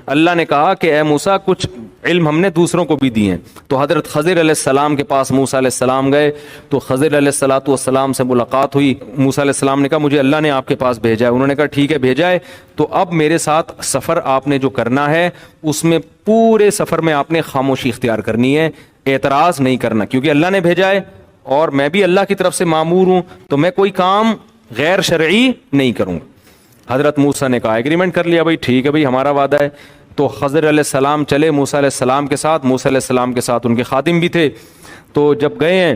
اللہ نے کہا کہ اے موسیٰ کچھ علم ہم نے دوسروں کو بھی دیے ہیں. تو حضرت خضر علیہ السلام کے پاس موسیٰ علیہ السلام گئے تو خضر علیہ السلام سے ملاقات ہوئی. موسیٰ علیہ السلام نے کہا مجھے اللہ نے آپ کے پاس بھیجا ہے. انہوں نے کہا ٹھیک ہے بھیجا ہے, تو اب میرے ساتھ سفر آپ نے جو کرنا ہے اس میں پورے سفر میں آپ نے خاموشی اختیار کرنی ہے, اعتراض نہیں کرنا, کیونکہ اللہ نے بھیجا ہے اور میں بھی اللہ کی طرف سے مامور ہوں, تو میں کوئی کام غیر شرعی نہیں کروں گا. حضرت موسیٰ نے کہا ایگریمنٹ کر لیا, بھائی ٹھیک ہے بھائی ہمارا وعدہ ہے. تو خضر علیہ السلام چلے موسیٰ علیہ السلام کے ساتھ. موسیٰ علیہ السلام کے ساتھ ان کے خادم بھی تھے. تو جب گئے ہیں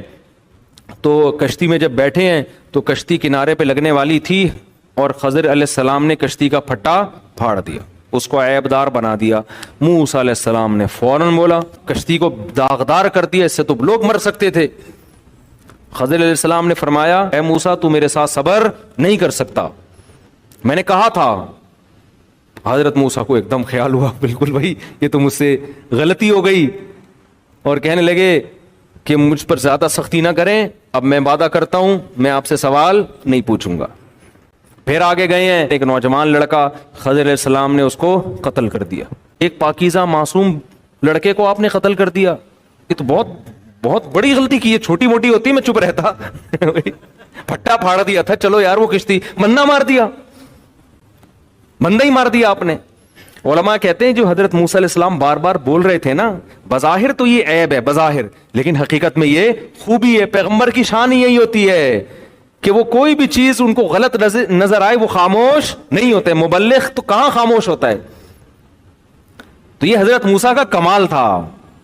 تو کشتی میں جب بیٹھے ہیں تو کشتی کنارے پہ لگنے والی تھی اور خضر علیہ السلام نے کشتی کا پھٹا پھاڑ دیا, اس کو عیب دار بنا دیا. موسیٰ علیہ السلام نے فوراً بولا کشتی کو داغدار کر دیا, اس سے تو لوگ مر سکتے تھے. خضر علیہ السلام نے فرمایا اے موسیٰ تو میرے ساتھ صبر نہیں کر سکتا, میں نے کہا تھا. حضرت موسیٰ کو ایک دم خیال ہوا بالکل بھائی یہ تو مجھ سے غلطی ہو گئی, اور کہنے لگے کہ مجھ پر زیادہ سختی نہ کریں, اب میں وعدہ کرتا ہوں میں آپ سے سوال نہیں پوچھوں گا. پھر آگے گئے ہیں, ایک نوجوان لڑکا خضر علیہ السلام نے اس کو قتل کر دیا. ایک پاکیزہ معصوم لڑکے کو آپ نے قتل کر دیا, یہ تو بہت بڑی غلطی کی ہے. چھوٹی موٹی ہوتی میں چپ رہتا, پھٹا پھاڑ دیا تھا, چلو یار وہ کشتی, بندہ مار دیا, بندہ ہی مار دیا آپ نے. علماء کہتے ہیں جو حضرت موسیٰ علیہ السلام بار بار بول رہے تھے نا, بظاہر تو یہ عیب ہے بظاہر, لیکن حقیقت میں یہ خوبی ہے. پیغمبر کی شان ہی یہی ہوتی ہے کہ وہ کوئی بھی چیز ان کو غلط نظر آئے وہ خاموش نہیں ہوتے. مبلغ تو کہاں خاموش ہوتا ہے. تو یہ حضرت موسیٰ کا کمال تھا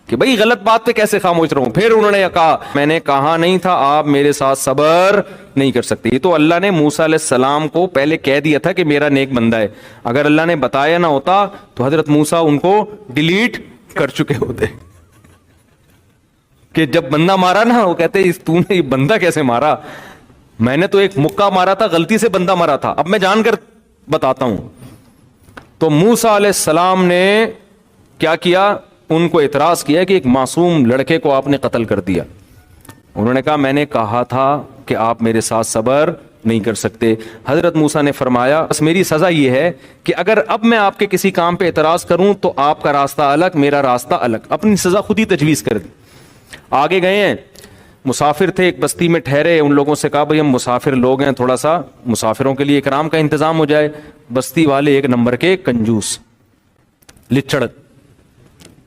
کہ بھئی غلط بات پہ کیسے خاموش رہوں. پھر انہوں نے کہا میں نے کہا نہیں تھا آپ میرے ساتھ صبر نہیں کر سکتے. یہ تو اللہ نے موسیٰ علیہ السلام کو پہلے کہہ دیا تھا کہ میرا نیک بندہ ہے. اگر اللہ نے بتایا نہ ہوتا تو حضرت موسیٰ ان کو ڈیلیٹ کر چکے ہوتے, کہ جب بندہ مارا نا وہ کہتے تو نے یہ بندہ کیسے مارا, میں نے تو ایک مکہ مارا تھا, غلطی سے بندہ مارا تھا, اب میں جان کر بتاتا ہوں. تو موسیٰ علیہ السلام نے کیا کیا, ان کو اعتراض کیا کہ ایک معصوم لڑکے کو آپ نے قتل کر دیا. انہوں نے کہا میں نے کہا تھا کہ آپ میرے ساتھ صبر نہیں کر سکتے. حضرت موسیٰ نے فرمایا بس میری سزا یہ ہے کہ اگر اب میں آپ کے کسی کام پہ اعتراض کروں تو آپ کا راستہ الگ میرا راستہ الگ. اپنی سزا خود ہی تجویز کر دی. آگے گئے ہیں, مسافر تھے ایک بستی میں ٹھہرے, ان لوگوں سے کہا بھئی ہم مسافر لوگ ہیں, تھوڑا سا مسافروں کے لیے اکرام کا انتظام ہو جائے. بستی والے ایک نمبر کے کنجوس لچڑ,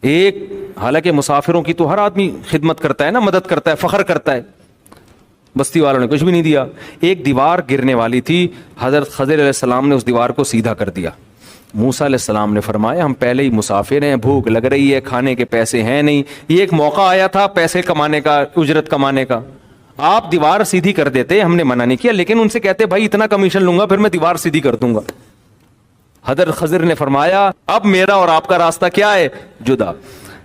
ایک حالانکہ مسافروں کی تو ہر آدمی خدمت کرتا ہے نا, مدد کرتا ہے, فخر کرتا ہے. بستی والوں نے کچھ بھی نہیں دیا. ایک دیوار گرنے والی تھی, حضرت خضر علیہ السلام نے اس دیوار کو سیدھا کر دیا. موسیٰ علیہ السلام نے فرمایا ہم پہلے ہی مسافر ہیں, بھوک لگ رہی ہے, کھانے کے پیسے ہیں نہیں, یہ ایک موقع آیا تھا پیسے کمانے کا, اجرت کمانے کا, آپ دیوار سیدھی کر دیتے, ہم نے منع نہیں کیا, لیکن ان سے کہتے بھائی اتنا کمیشن لوں گا پھر میں دیوار سیدھی کر دوں گا. حضرت خضر نے فرمایا اب میرا اور آپ کا راستہ کیا ہے, جدا.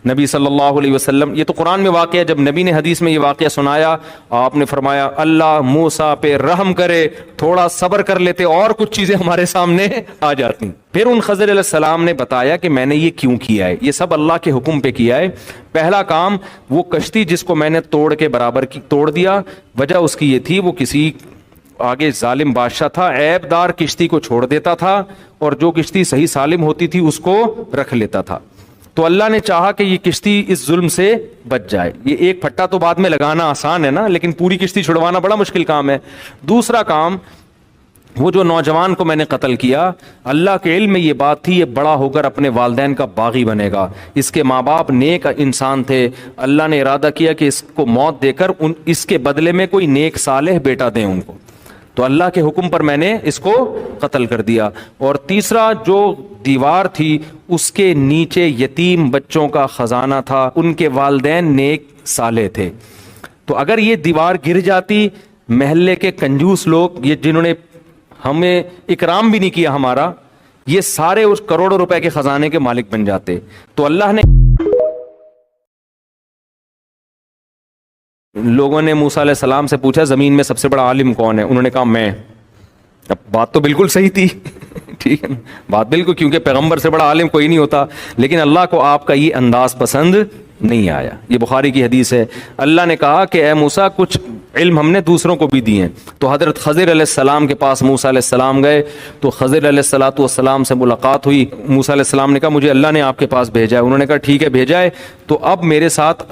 نبی صلی اللہ علیہ وسلم, یہ تو قرآن میں واقعہ ہے, جب نبی نے حدیث میں یہ واقعہ سنایا آپ نے فرمایا اللہ موسیٰ پہ رحم کرے, تھوڑا صبر کر لیتے اور کچھ چیزیں ہمارے سامنے آ جاتی. پھر ان خضر علیہ السلام نے بتایا کہ میں نے یہ کیوں کیا ہے, یہ سب اللہ کے حکم پہ کیا ہے. پہلا کام وہ کشتی جس کو میں نے توڑ کے برابر کی توڑ دیا, وجہ اس کی یہ تھی وہ کسی آگے ظالم بادشاہ تھا, عیب دار کشتی کو چھوڑ دیتا تھا اور جو کشتی صحیح سالم ہوتی تھی اس کو رکھ لیتا تھا. تو اللہ نے چاہا کہ یہ کشتی اس ظلم سے بچ جائے. یہ ایک پھٹا تو بعد میں لگانا آسان ہے نا, لیکن پوری کشتی چھڑوانا بڑا مشکل کام ہے. دوسرا کام, وہ جو نوجوان کو میں نے قتل کیا, اللہ کے علم میں یہ بات تھی یہ بڑا ہو کر اپنے والدین کا باغی بنے گا. اس کے ماں باپ نیک انسان تھے, اللہ نے ارادہ کیا کہ اس کو موت دے کر اس کے بدلے میں کوئی نیک صالح بیٹا دیں ان کو, تو اللہ کے حکم پر میں نے اس کو قتل کر دیا. اور تیسرا جو دیوار تھی اس کے نیچے یتیم بچوں کا خزانہ تھا, ان کے والدین نیک صالح تھے. تو اگر یہ دیوار گر جاتی, محلے کے کنجوس لوگ یہ جنہوں نے ہمیں اکرام بھی نہیں کیا ہمارا, یہ سارے اس کروڑوں روپے کے خزانے کے مالک بن جاتے. تو اللہ نے, لوگوں نے موسیٰ علیہ السلام سے پوچھا زمین میں سب سے بڑا عالم کون ہے, انہوں نے کہا میں. اب بات تو بالکل صحیح تھی, ٹھیک ہے بات بالکل, کیونکہ پیغمبر سے بڑا عالم کوئی نہیں ہوتا, لیکن اللہ کو آپ کا یہ انداز پسند نہیں آیا. یہ بخاری کی حدیث ہے. اللہ نے کہا کہ اے موسیٰ کچھ علم ہم نے دوسروں کو بھی دیے ہیں. تو حضرت خضر علیہ السلام کے پاس موسیٰ علیہ السلام گئے تو خضر علیہ السلام سے ملاقات ہوئی. موسیٰ علیہ السلام نے کہا مجھے اللہ نے آپ کے پاس بھیجا ہے. انہوں نے کہا ٹھیک ہے بھیجا ہے, تو اب میرے ساتھ